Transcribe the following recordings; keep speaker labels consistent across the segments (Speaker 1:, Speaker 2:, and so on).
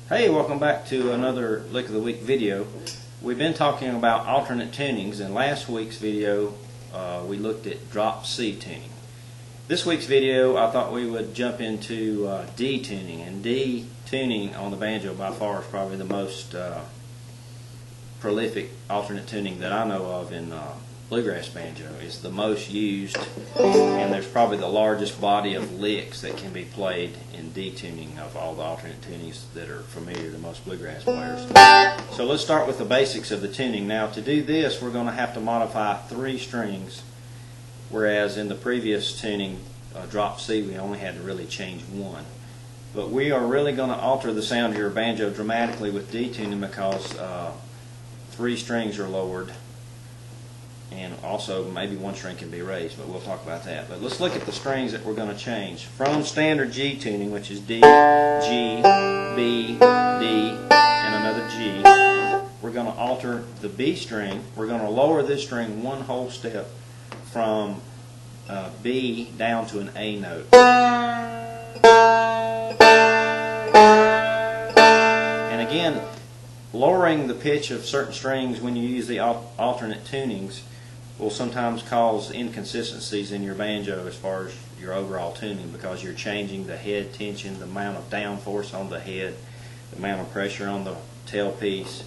Speaker 1: Hey, welcome back to another Lick of the Week video. We've been talking about alternate tunings. In last week's video we looked at drop C tuning. This week's video I thought we would jump into D tuning, and D tuning on the banjo by far is probably the most prolific alternate tuning that I know of in bluegrass banjo. It's the most used, and there's probably the largest body of licks that can be played in D tuning of all the alternate tunings that are familiar to most bluegrass players. So let's start with the basics of the tuning. Now, to do this, we're going to have to modify 3 strings, whereas in the previous tuning, drop C, we only had to really change 1. But we are really going to alter the sound of your banjo dramatically with D tuning because 3 strings are lowered, and also maybe 1 string can be raised, but we'll talk about that. But let's look at the strings that we're going to change. From standard G tuning, which is D, G, B, D, and another G, we're going to alter the B string. We're going to lower this string 1 whole step from B down to an A note. And again, lowering the pitch of certain strings when you use the alternate tunings will sometimes cause inconsistencies in your banjo as far as your overall tuning, because you're changing the head tension, the amount of downforce on the head, the amount of pressure on the tailpiece,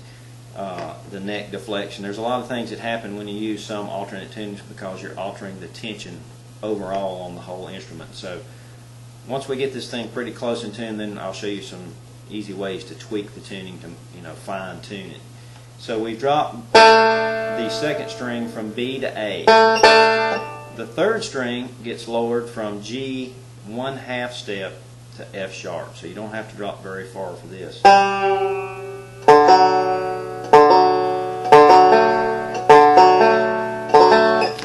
Speaker 1: the neck deflection. There's a lot of things that happen when you use some alternate tunings because you're altering the tension overall on the whole instrument. So once we get this thing pretty close in tune, then I'll show you some easy ways to tweak the tuning to, fine tune it. So we dropped the 2nd string from B to A. The 3rd string gets lowered from G 1/2 step to F sharp, so you don't have to drop very far for this.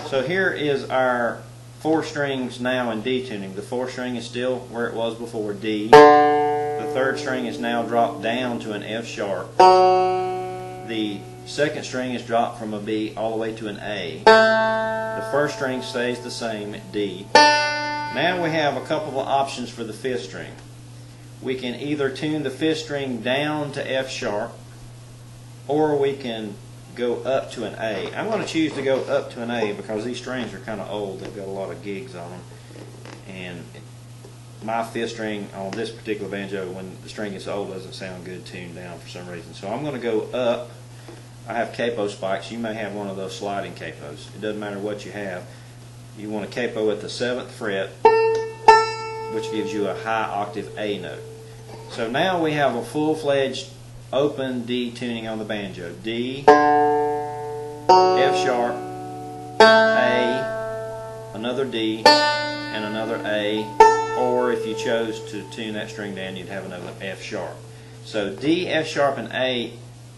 Speaker 1: So here is our 4 strings now in D tuning. The 4th string is still where it was before, D. The 3rd string is now dropped down to an F sharp. The 2nd string is dropped from a B all the way to an A. The 1st string stays the same at D. Now we have a couple of options for the 5th string. We can either tune the 5th string down to F sharp, or we can go up to an A. I'm going to choose to go up to an A because these strings are kind of old. They've got a lot of gigs on them, and my 5th string on this particular banjo, when the string gets old, doesn't sound good tuned down for some reason. So I'm going to go up. I have capo spikes. You may have one of those sliding capos. It doesn't matter what you have. You want a capo at the 7th fret, which gives you a high octave A note. So now we have a full-fledged open D tuning on the banjo. D, F sharp, A, another D, and another A. Or if you chose to tune that string down, you'd have another F sharp. So D, F sharp, and A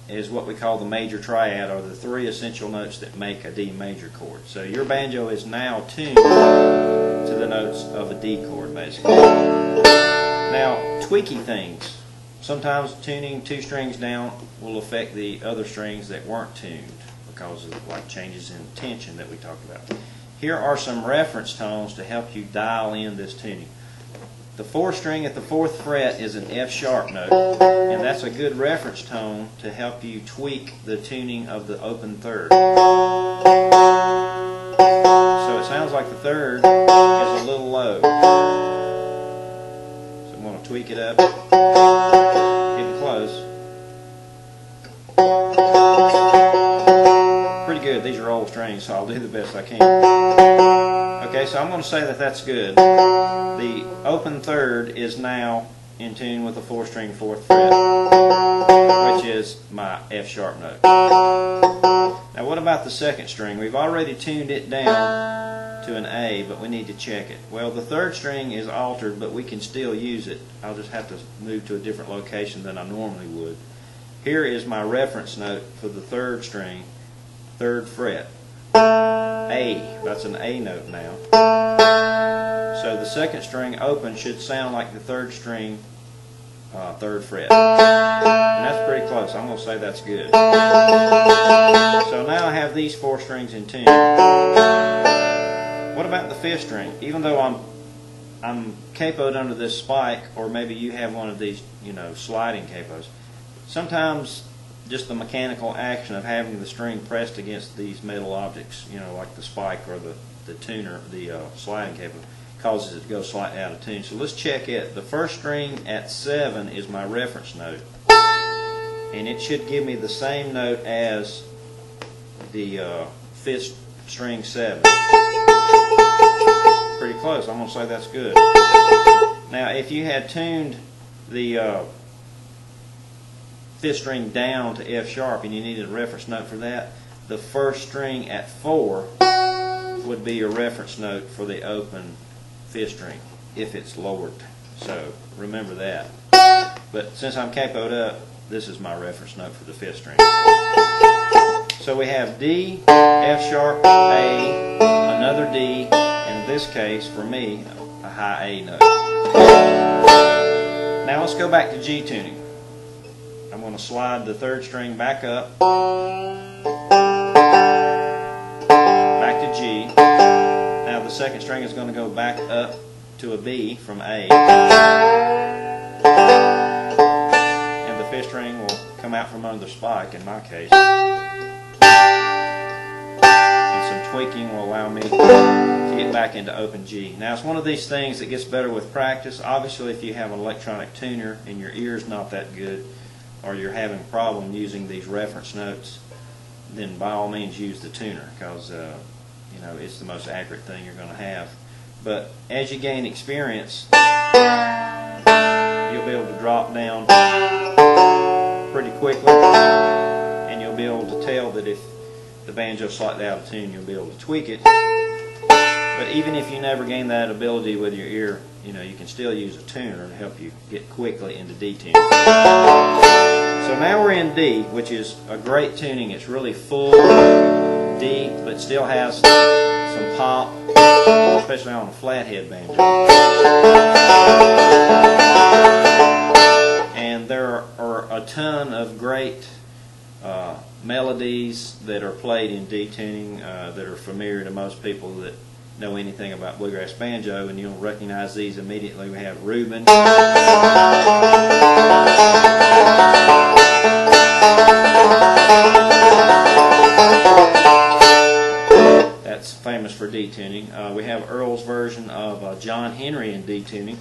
Speaker 1: is what we call the major triad, or the 3 essential notes that make a D major chord. So your banjo is now tuned to the notes of a D chord, basically. Now, tweaky things. Sometimes tuning 2 strings down will affect the other strings that weren't tuned because of changes in tension that we talked about. Here are some reference tones to help you dial in this tuning. The 4th string at the 4th fret is an F sharp note, and that's a good reference tone to help you tweak the tuning of the open 3rd. So it sounds like the 3rd is a little low. So I'm going to tweak it up, getting close. Pretty good. These are old strings, so I'll do the best I can. Okay, so I'm going to say that that's good. The open 3rd is now in tune with the 4th string 4th fret, which is my F sharp note. Now what about the 2nd string? We've already tuned it down to an A, but we need to check it. Well, the 3rd string is altered, but we can still use it. I'll just have to move to a different location than I normally would. Here is my reference note for the 3rd string, 3rd fret. A, that's an A note now. So the 2nd string open should sound like the 3rd string 3rd fret. And that's pretty close. I'm going to say that's good. So now I have these 4 strings in tune. What about the 5th string? Even though I'm capoed under this spike, or maybe you have one of these, sliding capos, sometimes just the mechanical action of having the string pressed against these metal objects, like the spike or the tuner, the sliding capo, causes it to go slightly out of tune. So let's check it. The first string at 7 is my reference note, and it should give me the same note as the 5th string 7. Pretty close. I'm going to say that's good. Now, if you had tuned the 5th string down to F sharp and you needed a reference note for that, the first string at 4 would be your reference note for the open 5th string if it's lowered. So remember that. But since I'm capoed up, this is my reference note for the 5th string. So we have D, F sharp, A, another D, and in this case, for me, a high A note. Now let's go back to G tuning. I'm going to slide the 3rd string back up, back to G. Now the 2nd string is going to go back up to a B from A, and the 5th string will come out from under the spike in my case. Tweaking will allow me to get back into open G. Now, it's one of these things that gets better with practice. Obviously, if you have an electronic tuner and your ear's not that good, or you're having a problem using these reference notes, then by all means use the tuner, because it's the most accurate thing you're going to have. But as you gain experience, you'll be able to drop down pretty quickly, and you'll be able to tell that if the banjo's slightly out of tune, you'll be able to tweak it. But even if you never gain that ability with your ear, you can still use a tuner to help you get quickly into D tuning. So now we're in D, which is a great tuning. It's really full D, but still has some pop, especially on a flathead banjo. And there are a ton of great melodies that are played in D tuning that are familiar to most people that know anything about bluegrass banjo, and you'll recognize these immediately. We have Reuben, that's famous for D tuning. We have Earl's version of John Henry in D tuning.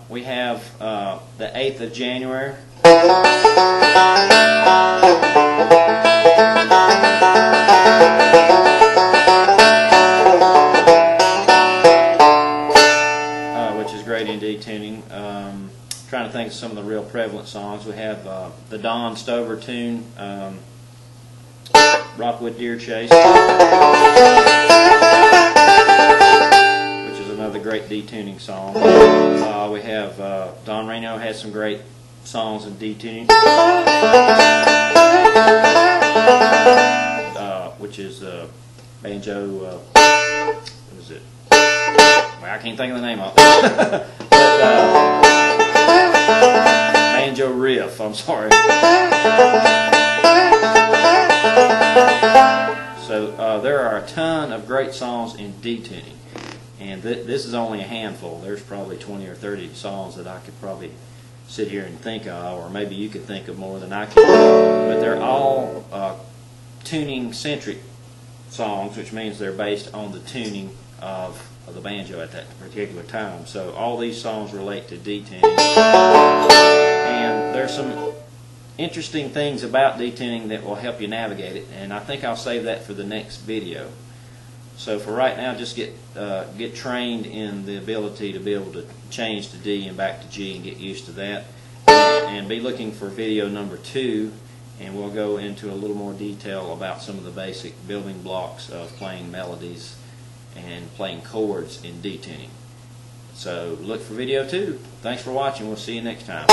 Speaker 1: We have the 8th of January. Which is great in D tuning. Trying to think of some of the real prevalent songs. We have the Don Stover tune, Rockwood Deer Chase, which is another great D tuning song. We have Don Reno has some great songs in D tuning, which is banjo. What is it? Well, I can't think of the name of it. But, banjo riff. I'm sorry. So there are a ton of great songs in D tuning. And this is only a handful. There's probably 20 or 30 songs that I could probably sit here and think of, or maybe you could think of more than I could. But they're all tuning-centric songs, which means they're based on the tuning of the banjo at that particular time. So all these songs relate to D tuning. And there's some interesting things about D tuning that will help you navigate it, and I think I'll save that for the next video. So for right now, just get trained in the ability to be able to change to D and back to G and get used to that. And be looking for video number 2, and we'll go into a little more detail about some of the basic building blocks of playing melodies and playing chords in D tuning. So look for video 2. Thanks for watching. We'll see you next time.